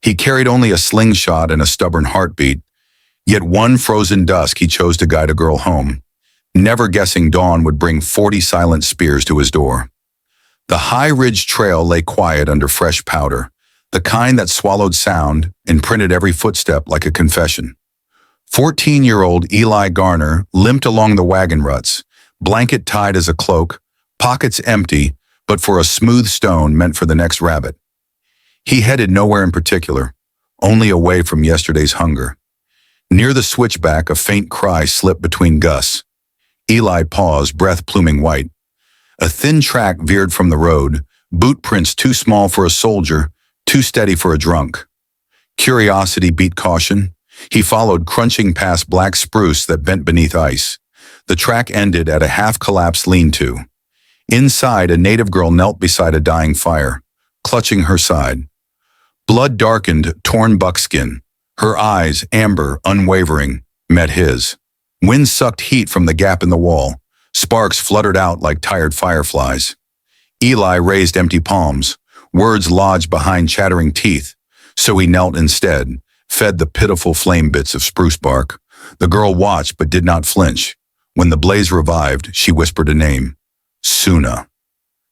He carried only a slingshot and a stubborn heartbeat, yet one frozen dusk he chose to guide a girl home, never guessing dawn would bring 40 silent spears to his door. The high-ridged trail lay quiet under fresh powder, the kind that swallowed sound and printed every footstep like a confession. 14-year-old Eli Garner limped along the wagon ruts, blanket tied as a cloak, pockets empty, but for a smooth stone meant for the next rabbit. He headed nowhere in particular, only away from yesterday's hunger. Near the switchback, a faint cry slipped between gusts. Eli paused, breath pluming white. A thin track veered from the road, boot prints too small for a soldier, too steady for a drunk. Curiosity beat caution. He followed, crunching past black spruce that bent beneath ice. The track ended at a half-collapsed lean-to. Inside, a native girl knelt beside a dying fire, clutching her side. Blood darkened, torn buckskin. Her eyes, amber, unwavering, met his. Wind sucked heat from the gap in the wall. Sparks fluttered out like tired fireflies. Eli raised empty palms, words lodged behind chattering teeth, so he knelt instead, fed the pitiful flame bits of spruce bark. The girl watched but did not flinch. When the blaze revived, she whispered a name. Suna.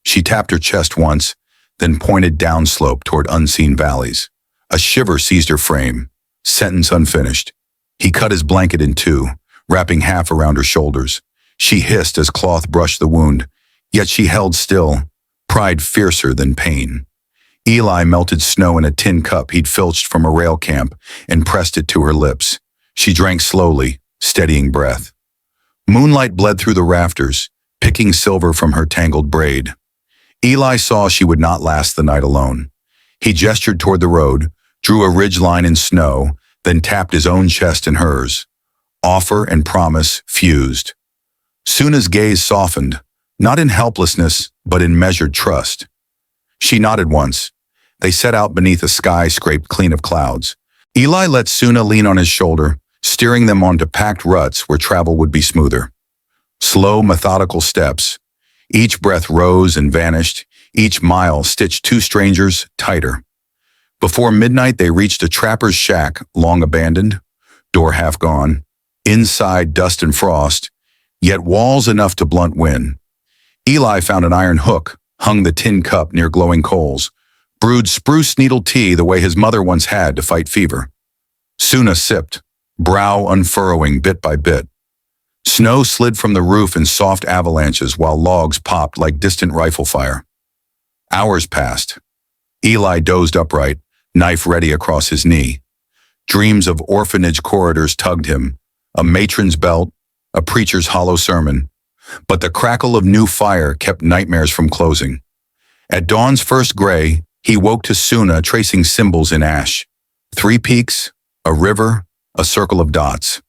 She tapped her chest once, then pointed downslope toward unseen valleys. A shiver seized her frame. Sentence unfinished. He cut his blanket in two, wrapping half around her shoulders. She hissed as cloth brushed the wound, yet she held still, pride fiercer than pain. Eli melted snow in a tin cup he'd filched from a rail camp and pressed it to her lips. She drank slowly, steadying breath. Moonlight bled through the rafters, picking silver from her tangled braid. Eli saw she would not last the night alone. He gestured toward the road, drew a ridgeline in snow, then tapped his own chest in hers. Offer and promise fused. Suna's gaze softened, not in helplessness, but in measured trust. She nodded once. They set out beneath a sky scraped clean of clouds. Eli let Suna lean on his shoulder, steering them onto packed ruts where travel would be smoother. Slow, methodical steps. Each breath rose and vanished, each mile stitched two strangers tighter. Before midnight, they reached a trapper's shack, long abandoned, door half gone. Inside, dust and frost, yet walls enough to blunt wind. Eli found an iron hook, hung the tin cup near glowing coals, brewed spruce needle tea the way his mother once had to fight fever. Suna sipped, brow unfurrowing bit by bit. Snow slid from the roof in soft avalanches while logs popped like distant rifle fire. Hours passed. Eli dozed upright, knife ready across his knee. Dreams of orphanage corridors tugged him, a matron's belt, a preacher's hollow sermon. But the crackle of new fire kept nightmares from closing. At dawn's first gray, he woke to Suna tracing symbols in ash. 3 peaks, a river, a circle of dots.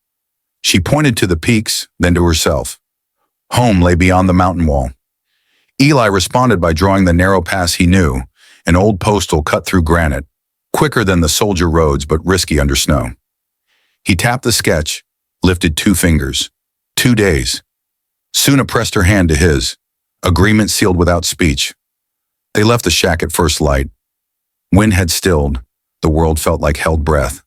She pointed to the peaks, then to herself. Home lay beyond the mountain wall. Eli responded by drawing the narrow pass he knew, an old postal cut through granite, quicker than the soldier roads but risky under snow. He tapped the sketch, lifted 2 fingers. 2 days. Suna pressed her hand to his, agreement sealed without speech. They left the shack at first light. Wind had stilled. The world felt like held breath.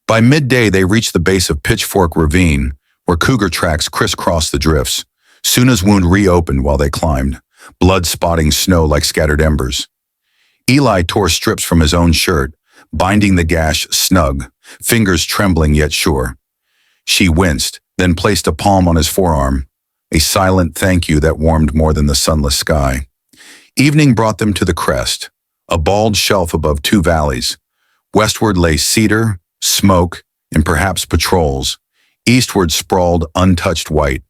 By midday, they reached the base of Pitchfork Ravine, where cougar tracks crisscrossed the drifts. Suna's wound reopened while they climbed, blood spotting snow like scattered embers. Eli tore strips from his own shirt, binding the gash snug, fingers trembling yet sure. She winced, then placed a palm on his forearm, a silent thank you that warmed more than the sunless sky. Evening brought them to the crest, a bald shelf above 2 valleys. Westward lay cedar, smoke, and perhaps patrols. Eastward sprawled untouched white.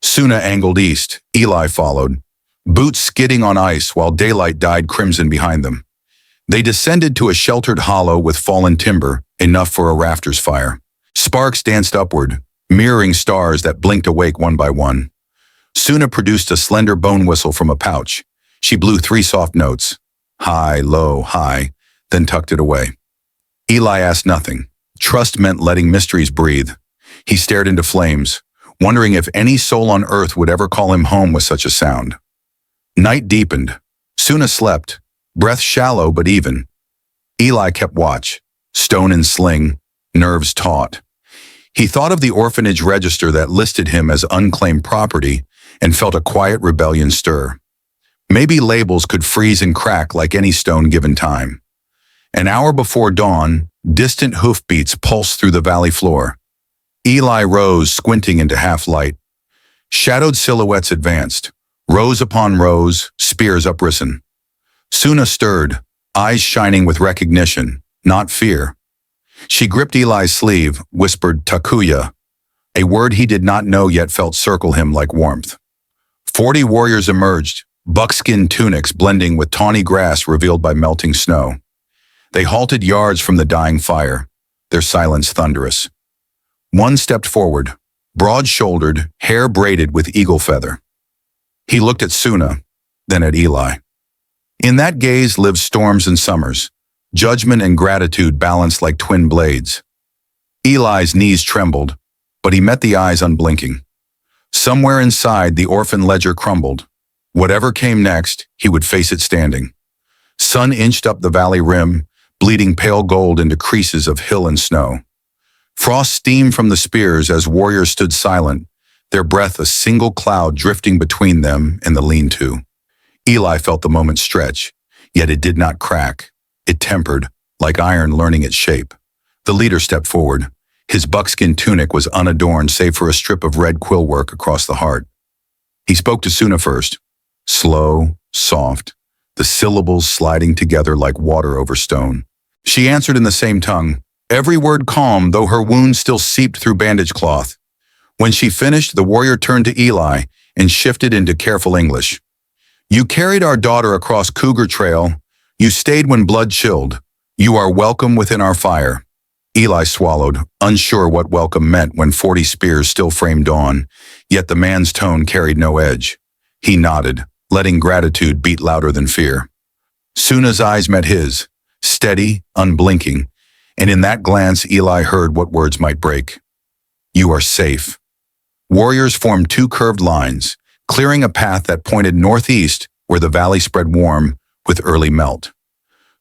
Suna angled east, Eli followed, boots skidding on ice while daylight dyed crimson behind them. They descended to a sheltered hollow with fallen timber, enough for a rafter's fire. Sparks danced upward, mirroring stars that blinked awake one by one. Suna produced a slender bone whistle from a pouch. She blew 3 soft notes, high, low, high, then tucked it away. Eli asked nothing. Trust meant letting mysteries breathe. He stared into flames, wondering if any soul on earth would ever call him home with such a sound. Night deepened. Suna slept, breath shallow but even. Eli kept watch, stone and sling, nerves taut. He thought of the orphanage register that listed him as unclaimed property and felt a quiet rebellion stir. Maybe labels could freeze and crack like any stone given time. An hour before dawn, distant hoofbeats pulsed through the valley floor. Eli rose, squinting into half-light. Shadowed silhouettes advanced, rows upon rows, spears uprisen. Suna stirred, eyes shining with recognition, not fear. She gripped Eli's sleeve, whispered Takuya, a word he did not know yet felt circle him like warmth. 40 warriors emerged, buckskin tunics blending with tawny grass revealed by melting snow. They halted yards from the dying fire, their silence thunderous. One stepped forward, broad-shouldered, hair braided with eagle feather. He looked at Suna, then at Eli. In that gaze lived storms and summers, judgment and gratitude balanced like twin blades. Eli's knees trembled, but he met the eyes unblinking. Somewhere inside, the orphan ledger crumbled. Whatever came next, he would face it standing. Sun inched up the valley rim, bleeding pale gold into creases of hill and snow. Frost steamed from the spears as warriors stood silent, their breath a single cloud drifting between them and the lean-to. Eli felt the moment stretch, yet it did not crack. It tempered, like iron learning its shape. The leader stepped forward. His buckskin tunic was unadorned save for a strip of red quill work across the heart. He spoke to Suna first, slow, soft, the syllables sliding together like water over stone. She answered in the same tongue, every word calm, though her wound still seeped through bandage cloth. When she finished, the warrior turned to Eli and shifted into careful English. You carried our daughter across Cougar Trail. You stayed when blood chilled. You are welcome within our fire. Eli swallowed, unsure what welcome meant when 40 spears still framed dawn, yet the man's tone carried no edge. He nodded, letting gratitude beat louder than fear. Suna's eyes met his, steady, unblinking, and in that glance Eli heard what words might break. You are safe. Warriors formed two curved lines, clearing a path that pointed northeast where the valley spread warm with early melt.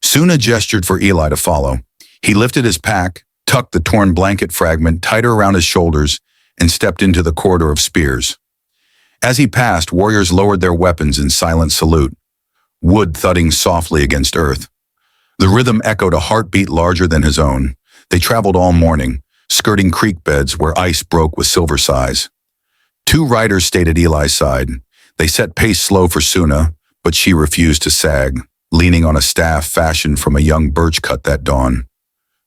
Suna gestured for Eli to follow. He lifted his pack, tucked the torn blanket fragment tighter around his shoulders, and stepped into the corridor of spears. As he passed, warriors lowered their weapons in silent salute, wood thudding softly against earth. The rhythm echoed a heartbeat larger than his own. They traveled all morning, skirting creek beds where ice broke with silver sighs. Two riders stayed at Eli's side. They set pace slow for Suna, but she refused to sag, leaning on a staff fashioned from a young birch cut that dawn.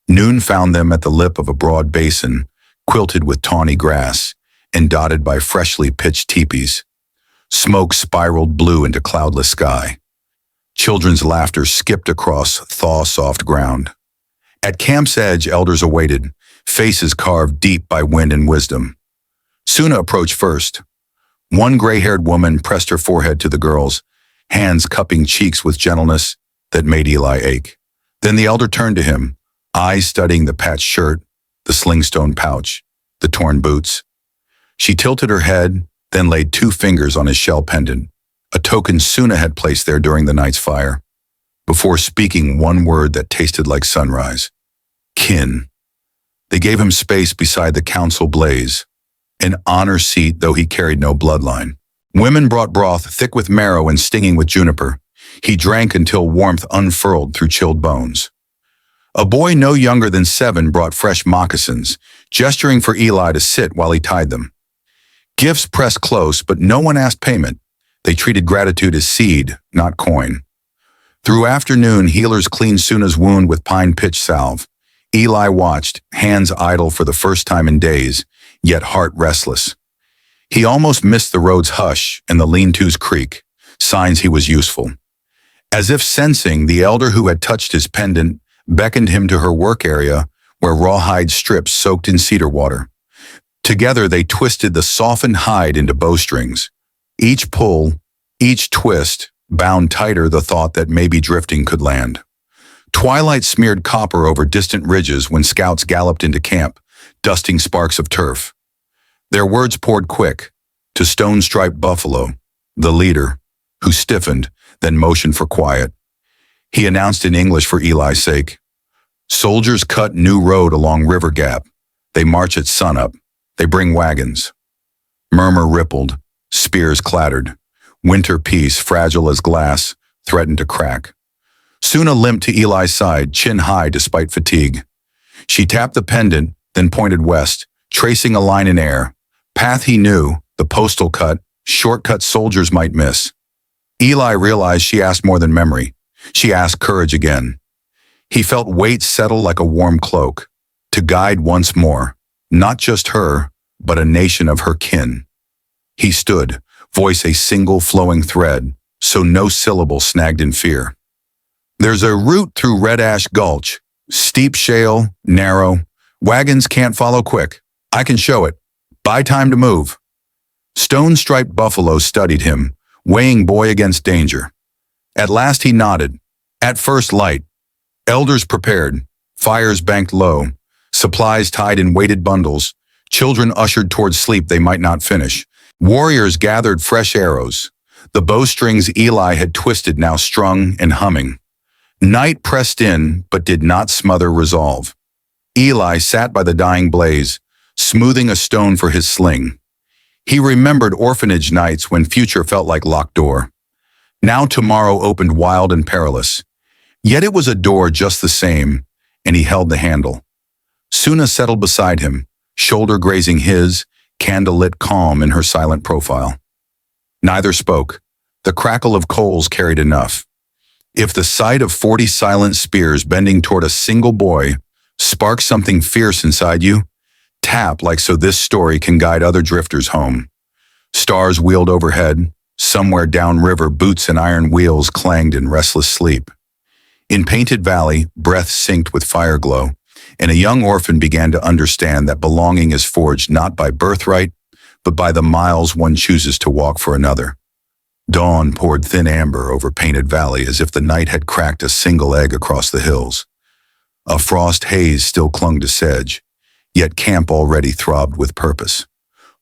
Noon found them at the lip of a broad basin, quilted with tawny grass and dotted by freshly pitched teepees. Smoke spiraled blue into cloudless sky. Children's laughter skipped across thaw-soft ground. At camp's edge, elders awaited, faces carved deep by wind and wisdom. Suna approached first. One gray-haired woman pressed her forehead to the girl's, hands cupping cheeks with gentleness that made Eli ache. Then the elder turned to him, eyes studying the patched shirt, the slingstone pouch, the torn boots. She tilted her head, then laid two fingers on his shell pendant, a token Suna had placed there during the night's fire, before speaking one word that tasted like sunrise. Kin. They gave him space beside the council blaze, an honor seat though he carried no bloodline. Women brought broth thick with marrow and stinging with juniper. He drank until warmth unfurled through chilled bones. A boy no younger than 7 brought fresh moccasins, gesturing for Eli to sit while he tied them. Gifts pressed close, but no one asked payment. They treated gratitude as seed, not coin. Through afternoon, healers cleaned Suna's wound with pine pitch salve. Eli watched, hands idle for the first time in days, yet heart restless. He almost missed the road's hush and the lean-to's creak, signs he was useful. As if sensing, the elder who had touched his pendant beckoned him to her work area where rawhide strips soaked in cedar water. Together they twisted the softened hide into bowstrings. Each pull, each twist, bound tighter the thought that maybe drifting could land. Twilight smeared copper over distant ridges when scouts galloped into camp, dusting sparks of turf. Their words poured quick, to stone-striped Buffalo, the leader, who stiffened, then motioned for quiet. He announced in English for Eli's sake, Soldiers cut new road along River Gap. They march at sunup. They bring wagons. Murmur rippled. Spears clattered. Winter peace, fragile as glass, threatened to crack. Suna limped to Eli's side, chin high despite fatigue. She tapped the pendant, then pointed west, tracing a line in air. Path he knew, the postal cut, shortcut soldiers might miss. Eli realized she asked more than memory. She asked courage again. He felt weight settle like a warm cloak, to guide once more, not just her, but a nation of her kin. He stood, voice a single flowing thread, so no syllable snagged in fear. There's a route through Red Ash Gulch, steep shale, narrow. Wagons can't follow quick. I can show it. Buy time to move. Stone-striped buffalo studied him, weighing boy against danger. At last he nodded. At first light. Elders prepared, fires banked low, supplies tied in weighted bundles, children ushered towards sleep they might not finish. Warriors gathered fresh arrows. The bowstrings Eli had twisted now strung and humming. Night pressed in, but did not smother resolve. Eli sat by the dying blaze, smoothing a stone for his sling. He remembered orphanage nights when future felt like locked door. Now tomorrow opened wild and perilous. Yet it was a door just the same, and he held the handle. Suna settled beside him, shoulder grazing his, candle-lit calm in her silent profile. Neither spoke. The crackle of coals carried enough. If the sight of 40 silent spears bending toward a single boy sparks something fierce inside you, tap like so this story can guide other drifters home. Stars wheeled overhead. Somewhere downriver, boots and iron wheels clanged in restless sleep. In Painted Valley, breath synced with fire glow, and a young orphan began to understand that belonging is forged not by birthright, but by the miles one chooses to walk for another. Dawn poured thin amber over Painted Valley as if the night had cracked a single egg across the hills. A frost haze still clung to sedge, yet camp already throbbed with purpose.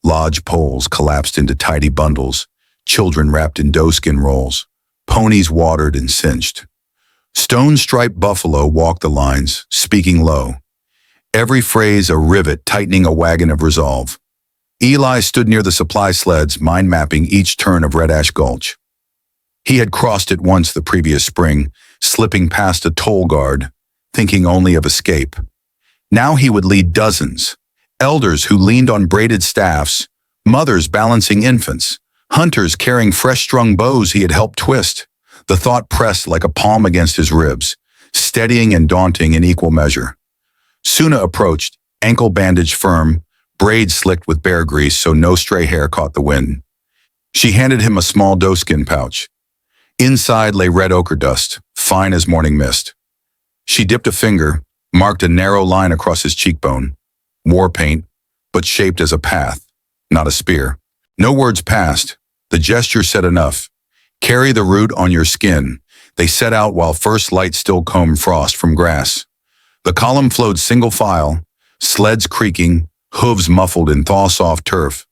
Lodge poles collapsed into tidy bundles, children wrapped in doeskin rolls, ponies watered and cinched. Stone-striped buffalo walked the lines, speaking low. Every phrase a rivet tightening a wagon of resolve. Eli stood near the supply sleds, mind-mapping each turn of Red Ash Gulch. He had crossed it once the previous spring, slipping past a toll guard, thinking only of escape. Now he would lead dozens, elders who leaned on braided staffs, mothers balancing infants, hunters carrying fresh-strung bows he had helped twist. The thought pressed like a palm against his ribs, steadying and daunting in equal measure. Suna approached, ankle bandage firm, braids slicked with bear grease so no stray hair caught the wind. She handed him a small doeskin pouch. Inside lay red ochre dust, fine as morning mist. She dipped a finger, marked a narrow line across his cheekbone. War paint, but shaped as a path, not a spear. No words passed. The gesture said enough. Carry the root on your skin. They set out while first light still combed frost from grass. The column flowed single file, sleds creaking, hooves muffled in thaw-soft turf.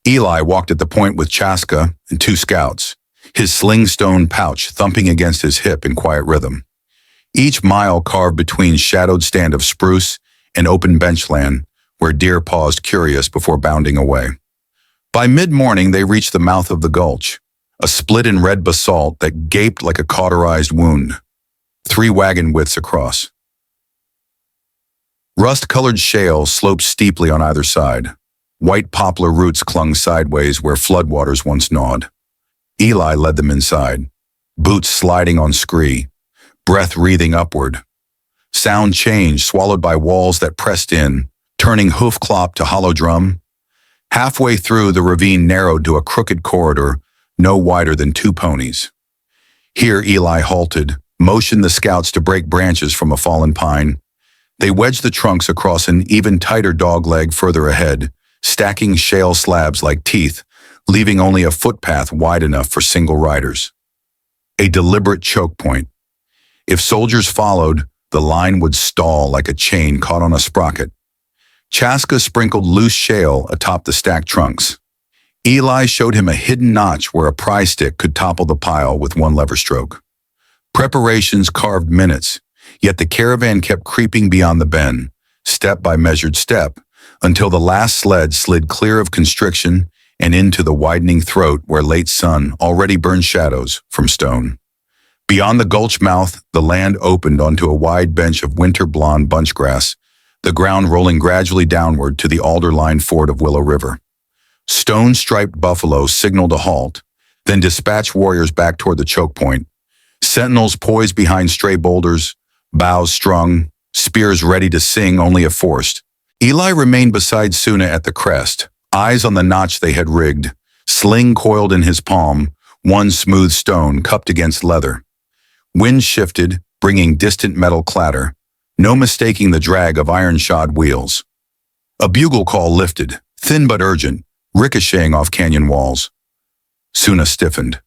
Eli walked at the point with Chaska and 2 scouts, his sling-stone pouch thumping against his hip in quiet rhythm. Each mile carved between shadowed stand of spruce and open benchland, where deer paused curious before bounding away. By mid-morning they reached the mouth of the gulch, a split in red basalt that gaped like a cauterized wound, 3 wagon widths across. Rust-colored shale sloped steeply on either side. White poplar roots clung sideways where floodwaters once gnawed. Eli led them inside, boots sliding on scree, breath wreathing upward. Sound changed, swallowed by walls that pressed in, turning hoof clop to hollow drum. Halfway through, the ravine narrowed to a crooked corridor, no wider than 2 ponies. Here Eli halted, motioned the scouts to break branches from a fallen pine. They wedged the trunks across an even tighter dogleg further ahead, stacking shale slabs like teeth, leaving only a footpath wide enough for single riders. A deliberate choke point. If soldiers followed, the line would stall like a chain caught on a sprocket. Chaska sprinkled loose shale atop the stacked trunks. Eli showed him a hidden notch where a pry stick could topple the pile with one lever stroke. Preparations carved minutes, Yet the caravan kept creeping beyond the bend, step by measured step, until the last sled slid clear of constriction and into the widening throat where late sun already burned shadows from stone. Beyond the gulch mouth, the land opened onto a wide bench of winter-blonde bunchgrass, the ground rolling gradually downward to the alder-lined ford of Willow River. Stone-striped buffalo signaled a halt, then dispatched warriors back toward the choke point. Sentinels poised behind stray boulders, bows strung, spears ready to sing only if forced. Eli remained beside Suna at the crest, eyes on the notch they had rigged, sling coiled in his palm, one smooth stone cupped against leather. Wind shifted, bringing distant metal clatter, no mistaking the drag of iron-shod wheels. A bugle call lifted, thin but urgent, ricocheting off canyon walls. Suna stiffened.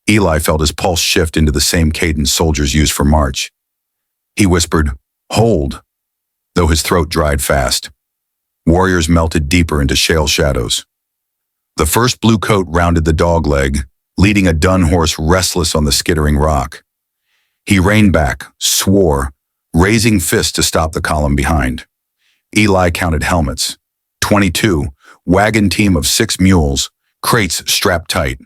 Eli felt his pulse shift into the same cadence soldiers use for march. He whispered, "Hold," though his throat dried fast. Warriors melted deeper into shale shadows. The first blue coat rounded the dog leg, leading a dun horse restless on the skittering rock. He reined back, swore, raising fists to stop the column behind. Eli counted helmets. 22, wagon team of 6 mules, crates strapped tight.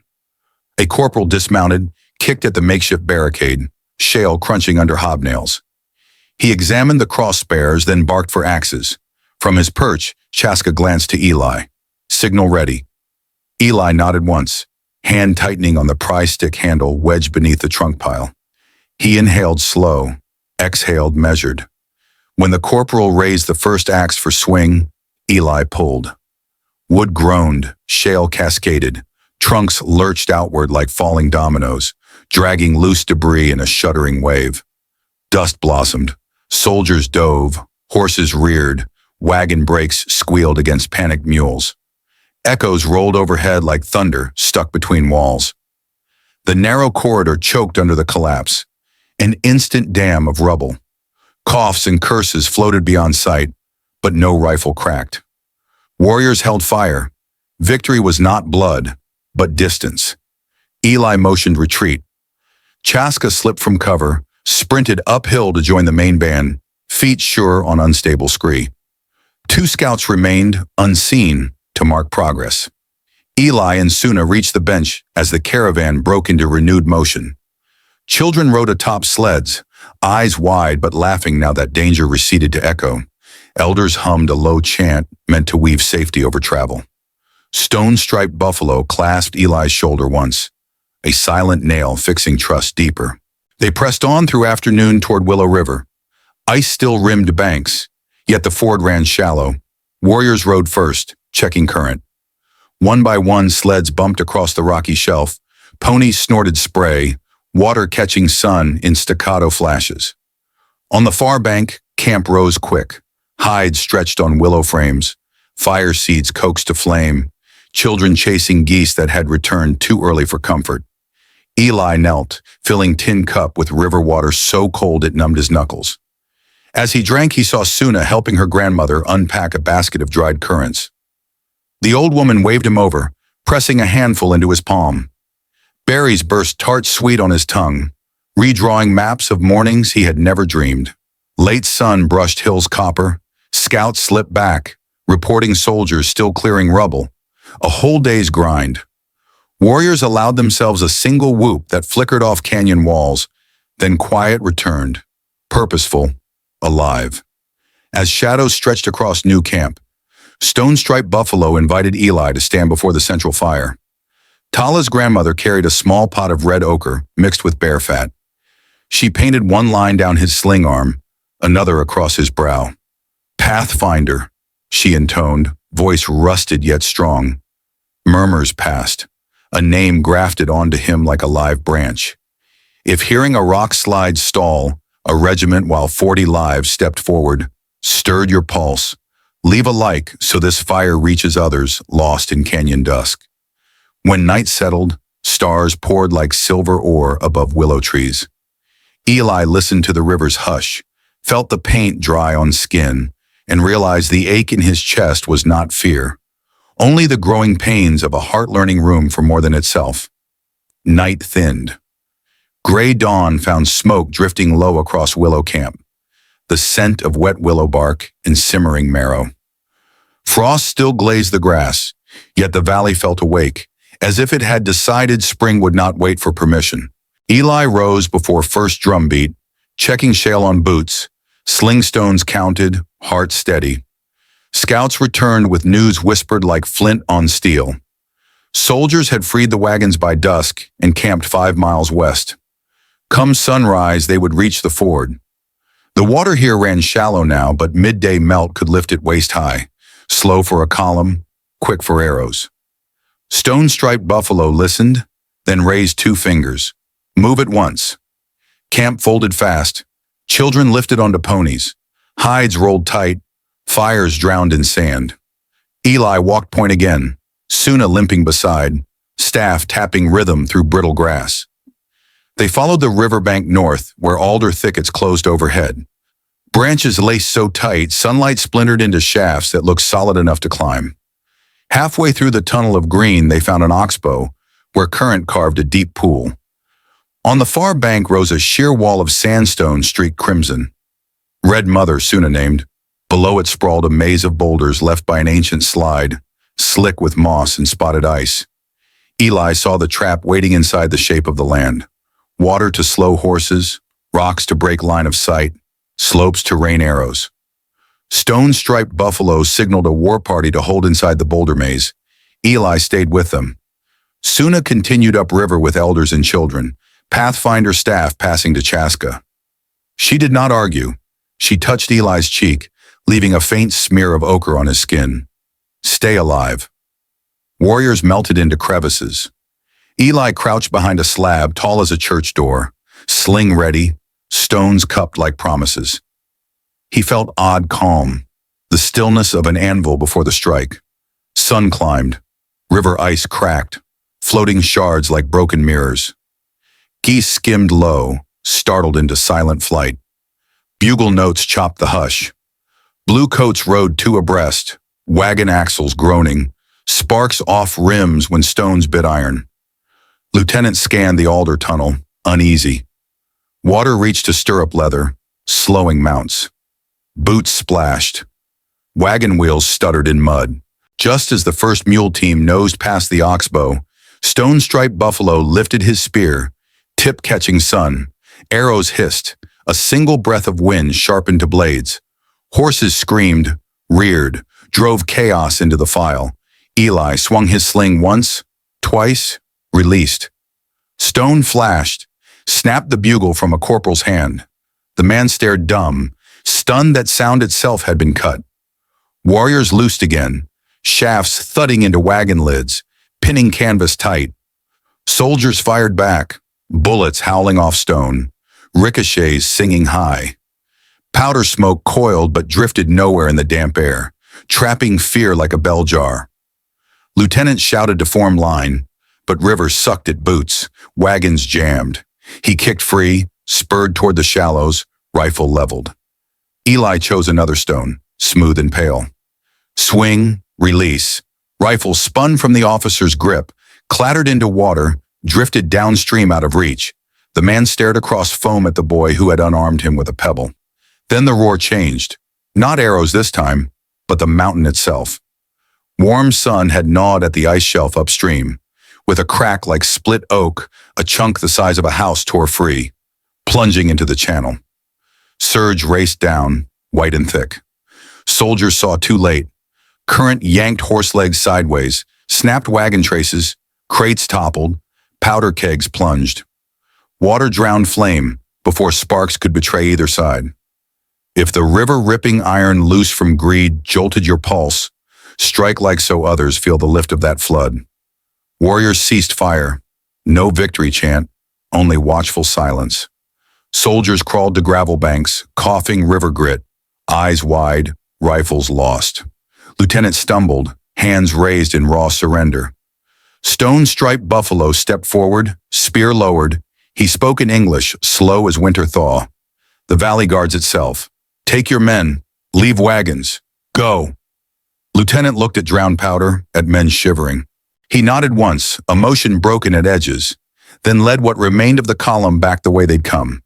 A corporal dismounted, kicked at the makeshift barricade, shale crunching under hobnails. He examined the cross spares, then barked for axes. From his perch, Chaska glanced to Eli. Signal ready. Eli nodded once, hand tightening on the pry stick handle wedged beneath the trunk pile. He inhaled slow, exhaled measured. When the corporal raised the first axe for swing, Eli pulled. Wood groaned, shale cascaded, trunks lurched outward like falling dominoes, dragging loose debris in a shuddering wave. Dust blossomed, soldiers dove, horses reared, wagon brakes squealed against panicked mules. Echoes rolled overhead like thunder stuck between walls. The narrow corridor choked under the collapse, an instant dam of rubble. Coughs and curses floated beyond sight, but no rifle cracked. Warriors held fire. Victory was not blood, but distance. Eli motioned retreat. Chaska slipped from cover, sprinted uphill to join the main band, feet sure on unstable scree. 2 scouts remained, unseen, to mark progress. Eli and Suna reached the bench as the caravan broke into renewed motion. Children rode atop sleds, eyes wide but laughing now that danger receded to echo. Elders hummed a low chant meant to weave safety over travel. Stone-striped buffalo clasped Eli's shoulder once, a silent nail fixing trust deeper. They pressed on through afternoon toward Willow River. Ice still rimmed banks, yet the ford ran shallow. Warriors rode first, checking current. One by one, sleds bumped across the rocky shelf. Ponies snorted spray, water catching sun in staccato flashes. On the far bank, camp rose quick. Hides stretched on willow frames, fire seeds coaxed to flame, children chasing geese that had returned too early for comfort. Eli knelt, filling tin cup with river water so cold it numbed his knuckles. As he drank, he saw Suna helping her grandmother unpack a basket of dried currants. The old woman waved him over, pressing a handful into his palm. Berries burst tart sweet on his tongue, redrawing maps of mornings he had never dreamed. Late sun brushed hills copper. Scouts slipped back, reporting soldiers still clearing rubble. A whole day's grind. Warriors allowed themselves a single whoop that flickered off canyon walls, then quiet returned, purposeful, alive. As shadows stretched across New Camp, Stone-striped buffalo invited Eli to stand before the central fire. Tala's grandmother carried a small pot of red ochre mixed with bear fat. She painted one line down his sling arm, another across his brow. "Pathfinder," she intoned, voice rusted yet strong. Murmurs passed, a name grafted onto him like a live branch. If hearing a rock slide stall, a regiment while 40 lives stepped forward, stirred your pulse, leave a like so this fire reaches others lost in canyon dusk. When night settled, stars poured like silver ore above willow trees. Eli listened to the river's hush, felt the paint dry on skin, and realized the ache in his chest was not fear, only the growing pains of a heart learning room for more than itself. Night thinned. Gray dawn found smoke drifting low across Willow Camp, the scent of wet willow bark and simmering marrow. Frost still glazed the grass, yet the valley felt awake, as if it had decided spring would not wait for permission. Eli rose before first drumbeat, checking shale on boots, sling stones counted, heart steady. Scouts returned with news whispered like flint on steel. Soldiers had freed the wagons by dusk and camped 5 miles west. Come sunrise, they would reach the ford. The water here ran shallow now, but midday melt could lift it waist-high, slow for a column, quick for arrows. Stone-striped buffalo listened, then raised 2 fingers. Move at once. Camp folded fast. Children lifted onto ponies. Hides rolled tight. Fires drowned in sand. Eli walked point again, Suna limping beside, staff tapping rhythm through brittle grass. They followed the riverbank north, where alder thickets closed overhead. Branches laced so tight, sunlight splintered into shafts that looked solid enough to climb. Halfway through the tunnel of green, they found an oxbow, where current carved a deep pool. On the far bank rose a sheer wall of sandstone streaked crimson. Red Mother, Suna named. Below it sprawled a maze of boulders left by an ancient slide, slick with moss and spotted ice. Eli saw the trap waiting inside the shape of the land. Water to slow horses, rocks to break line of sight, slopes to rain arrows. Stone-striped buffalo signaled a war party to hold inside the boulder maze. Eli stayed with them. Suna continued upriver with elders and children, Pathfinder staff passing to Chaska. She did not argue. She touched Eli's cheek, leaving a faint smear of ochre on his skin. Stay alive. Warriors melted into crevices. Eli crouched behind a slab tall as a church door, sling ready, stones cupped like promises. He felt odd calm, the stillness of an anvil before the strike. Sun climbed. River ice cracked, floating shards like broken mirrors. Geese skimmed low, startled into silent flight. Bugle notes chopped the hush. Blue coats rode 2 abreast, wagon axles groaning, sparks off rims when stones bit iron. Lieutenant scanned the alder tunnel, uneasy. Water reached to stirrup leather, slowing mounts. Boots splashed. Wagon wheels stuttered in mud. Just as the first mule team nosed past the oxbow, stone-striped buffalo lifted his spear, tip catching sun. Arrows hissed. A single breath of wind sharpened to blades. Horses screamed, reared, drove chaos into the file. Eli swung his sling once, twice, released. Stone flashed, snapped the bugle from a corporal's hand. The man stared dumb, stunned that sound itself had been cut. Warriors loosed again, shafts thudding into wagon lids, pinning canvas tight. Soldiers fired back, bullets howling off stone, ricochets singing high. Powder smoke coiled but drifted nowhere in the damp air, trapping fear like a bell jar. Lieutenant shouted to form line, but River sucked at boots, wagons jammed. He kicked free, spurred toward the shallows, rifle leveled. Eli chose another stone, smooth and pale. Swing, release. Rifle spun from the officer's grip, clattered into water, drifted downstream out of reach. The man stared across foam at the boy who had unarmed him with a pebble. Then the roar changed. Not arrows this time, but the mountain itself. Warm sun had gnawed at the ice shelf upstream. With a crack like split oak, a chunk the size of a house tore free, plunging into the channel. Surge raced down, white and thick. Soldiers saw too late. Current yanked horse legs sideways, snapped wagon traces, crates toppled, powder kegs plunged. Water drowned flame before sparks could betray either side. If the river-ripping iron loose from greed jolted your pulse, strike like so others feel the lift of that flood. Warriors ceased fire. No victory chant, only watchful silence. Soldiers crawled to gravel banks, coughing river grit, eyes wide, rifles lost. Lieutenant stumbled, hands raised in raw surrender. Stone-striped buffalo stepped forward, spear lowered. He spoke in English, slow as winter thaw. The valley guards itself. Take your men. Leave wagons. Go. Lieutenant looked at drowned powder, at men shivering. He nodded once, emotion broken at edges. then led what remained of the column back the way they'd come.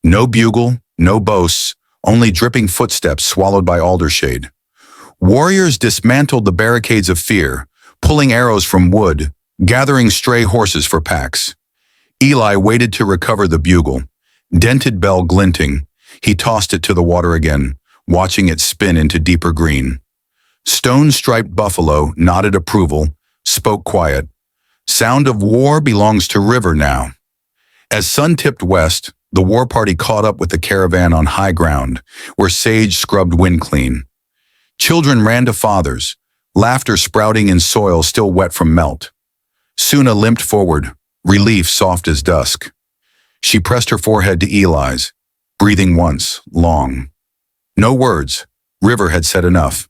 No bugle, no boasts, only dripping footsteps swallowed by aldershade. Warriors dismantled the barricades of fear, pulling arrows from wood, gathering stray horses for packs. Eli waited to recover the bugle, dented bell glinting. He tossed it to the water again, watching it spin into deeper green. Stone-striped buffalo nodded approval, spoke quiet. Sound of war belongs to river now. As sun tipped west, the war party caught up with the caravan on high ground, where sage scrubbed wind clean. Children ran to fathers, laughter sprouting in soil still wet from melt. Suna limped forward, relief soft as dusk. She pressed her forehead to Eli's, breathing once, long. No words. River had said enough.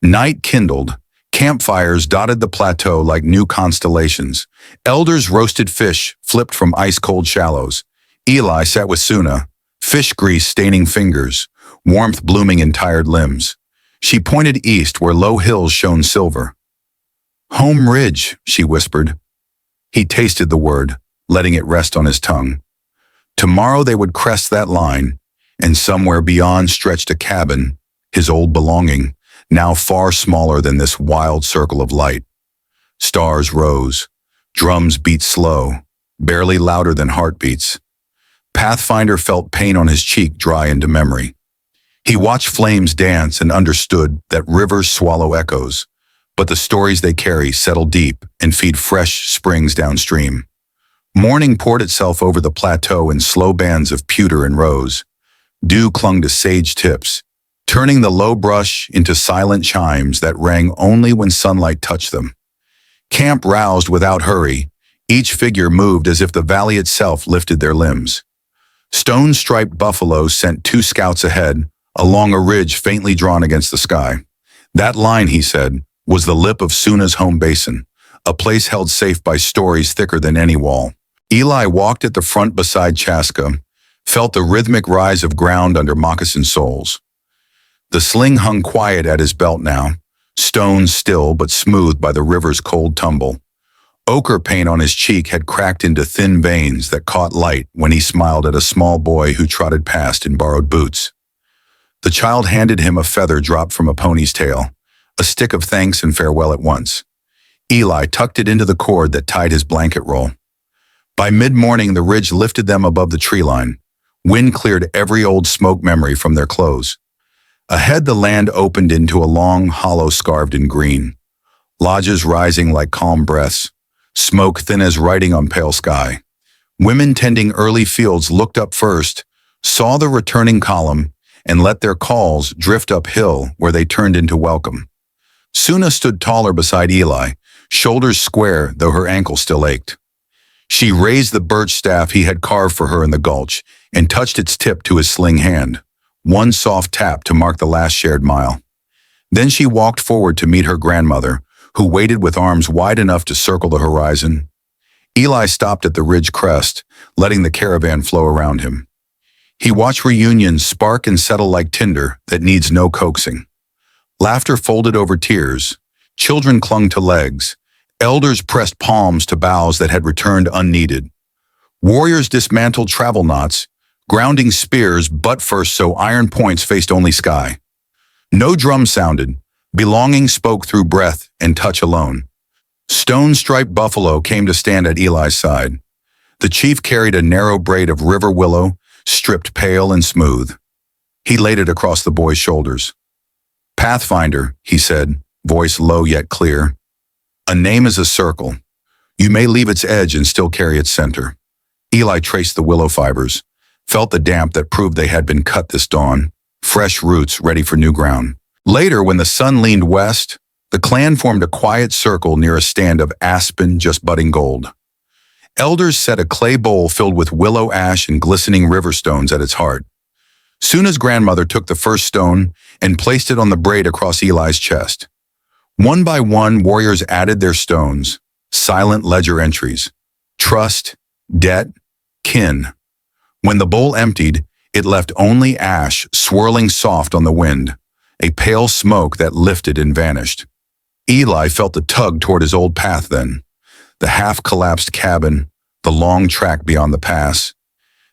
Night kindled. Campfires dotted the plateau like new constellations. Elders roasted fish flipped from ice-cold shallows. Eli sat with Suna, fish grease staining fingers, warmth blooming in tired limbs. She pointed east where low hills shone silver. "Home Ridge," she whispered. He tasted the word, letting it rest on his tongue. Tomorrow they would crest that line, and somewhere beyond stretched a cabin, his old belonging, now far smaller than this wild circle of light. Stars rose. Drums beat slow, barely louder than heartbeats. Pathfinder felt pain on his cheek dry into memory. He watched flames dance and understood that rivers swallow echoes, but the stories they carry settle deep and feed fresh springs downstream. Morning poured itself over the plateau in slow bands of pewter and rose. Dew clung to sage tips, turning the low brush into silent chimes that rang only when sunlight touched them. Camp roused without hurry. Each figure moved as if the valley itself lifted their limbs. Stone-striped buffalo sent 2 scouts ahead, along a ridge faintly drawn against the sky. That line, he said, was the lip of Suna's home basin, a place held safe by stories thicker than any wall. Eli walked at the front beside Chaska, felt the rhythmic rise of ground under moccasin soles. The sling hung quiet at his belt now, stone still but smooth by the river's cold tumble. Ochre paint on his cheek had cracked into thin veins that caught light when he smiled at a small boy who trotted past in borrowed boots. The child handed him a feather dropped from a pony's tail, a stick of thanks and farewell at once. Eli tucked it into the cord that tied his blanket roll. By mid-morning, the ridge lifted them above the tree line. Wind cleared every old smoke memory from their clothes. Ahead, the land opened into a long hollow scarved in green. Lodges rising like calm breaths, smoke thin as writing on pale sky. Women tending early fields looked up first, saw the returning column, and let their calls drift uphill where they turned into welcome. Suna stood taller beside Eli, shoulders square though her ankle still ached. She raised the birch staff he had carved for her in the gulch and touched its tip to his sling hand, one soft tap to mark the last shared mile. Then she walked forward to meet her grandmother, who waited with arms wide enough to circle the horizon. Eli stopped at the ridge crest, letting the caravan flow around him. He watched reunions spark and settle like tinder that needs no coaxing. Laughter folded over tears. Children clung to legs. Elders pressed palms to boughs that had returned unneeded. Warriors dismantled travel knots, grounding spears butt first so iron points faced only sky. No drum sounded. Belonging spoke through breath and touch alone. Stone-striped buffalo came to stand at Eli's side. The chief carried a narrow braid of river willow, stripped pale and smooth. He laid it across the boy's shoulders. "Pathfinder," he said, voice low yet clear. "A name is a circle. You may leave its edge and still carry its center." Eli traced the willow fibers, felt the damp that proved they had been cut this dawn, fresh roots ready for new ground. Later, when the sun leaned west, the clan formed a quiet circle near a stand of aspen just budding gold. Elders set a clay bowl filled with willow ash and glistening river stones at its heart. Suna's grandmother took the first stone and placed it on the braid across Eli's chest. One by one, warriors added their stones, silent ledger entries. Trust, debt, kin. When the bowl emptied, it left only ash swirling soft on the wind, a pale smoke that lifted and vanished. Eli felt the tug toward his old path then. The half-collapsed cabin, the long track beyond the pass,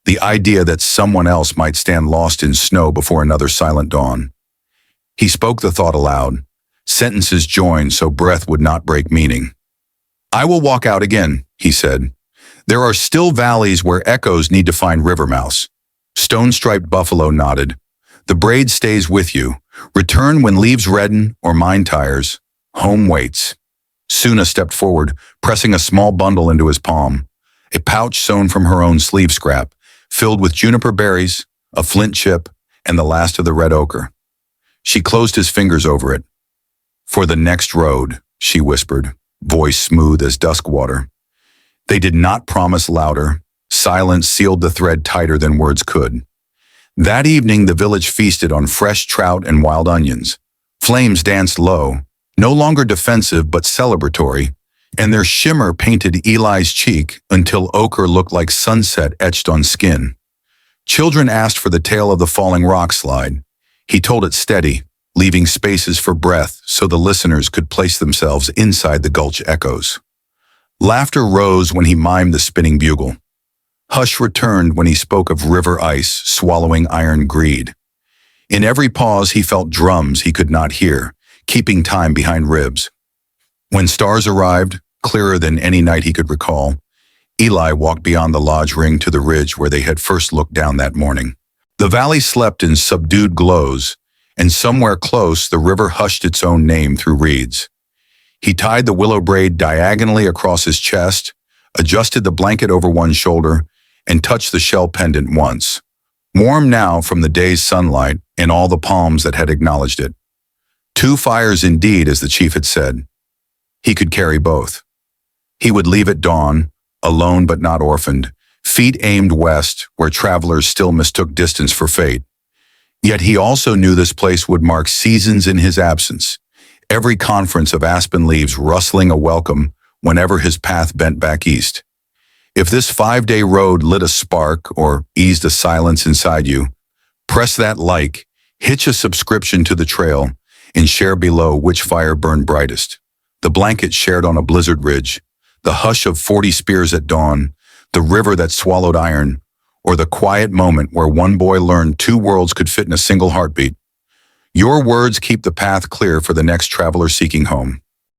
the idea that someone else might stand lost in snow before another silent dawn. He spoke the thought aloud, sentences joined so breath would not break meaning. "I will walk out again," he said. "There are still valleys where echoes need to find river mouths." Stone-striped buffalo nodded. "The braid stays with you. Return when leaves redden or mine tires. Home waits." Suna stepped forward, pressing a small bundle into his palm, a pouch sewn from her own sleeve scrap, filled with juniper berries, a flint chip, and the last of the red ochre. She closed his fingers over it. "For the next road," she whispered, voice smooth as dusk water. They did not promise louder. Silence sealed the thread tighter than words could. That evening, the village feasted on fresh trout and wild onions. Flames danced low, no longer defensive but celebratory, and their shimmer painted Eli's cheek until ochre looked like sunset etched on skin. Children asked for the tale of the falling rock slide. He told it steady, leaving spaces for breath so the listeners could place themselves inside the gulch echoes. Laughter rose when he mimed the spinning bugle. Hush returned when he spoke of river ice swallowing iron greed. In every pause he felt drums he could not hear, keeping time behind ribs. When stars arrived, clearer than any night he could recall, Eli walked beyond the lodge ring to the ridge where they had first looked down that morning. The valley slept in subdued glows, and somewhere close the river hushed its own name through reeds. He tied the willow braid diagonally across his chest, adjusted the blanket over one shoulder, and touched the shell pendant once, warm now from the day's sunlight and all the palms that had acknowledged it. 2 fires indeed, as the chief had said. He could carry both. He would leave at dawn, alone but not orphaned, feet aimed west, where travelers still mistook distance for fate. Yet he also knew this place would mark seasons in his absence, every conference of aspen leaves rustling a welcome whenever his path bent back east. If this 5-day road lit a spark or eased a silence inside you, press that like, hitch a subscription to the trail, and share below which fire burned brightest. The blanket shared on a blizzard ridge, the hush of 40 spears at dawn, the river that swallowed iron, or the quiet moment where one boy learned 2 worlds could fit in a single heartbeat. Your words keep the path clear for the next traveler seeking home.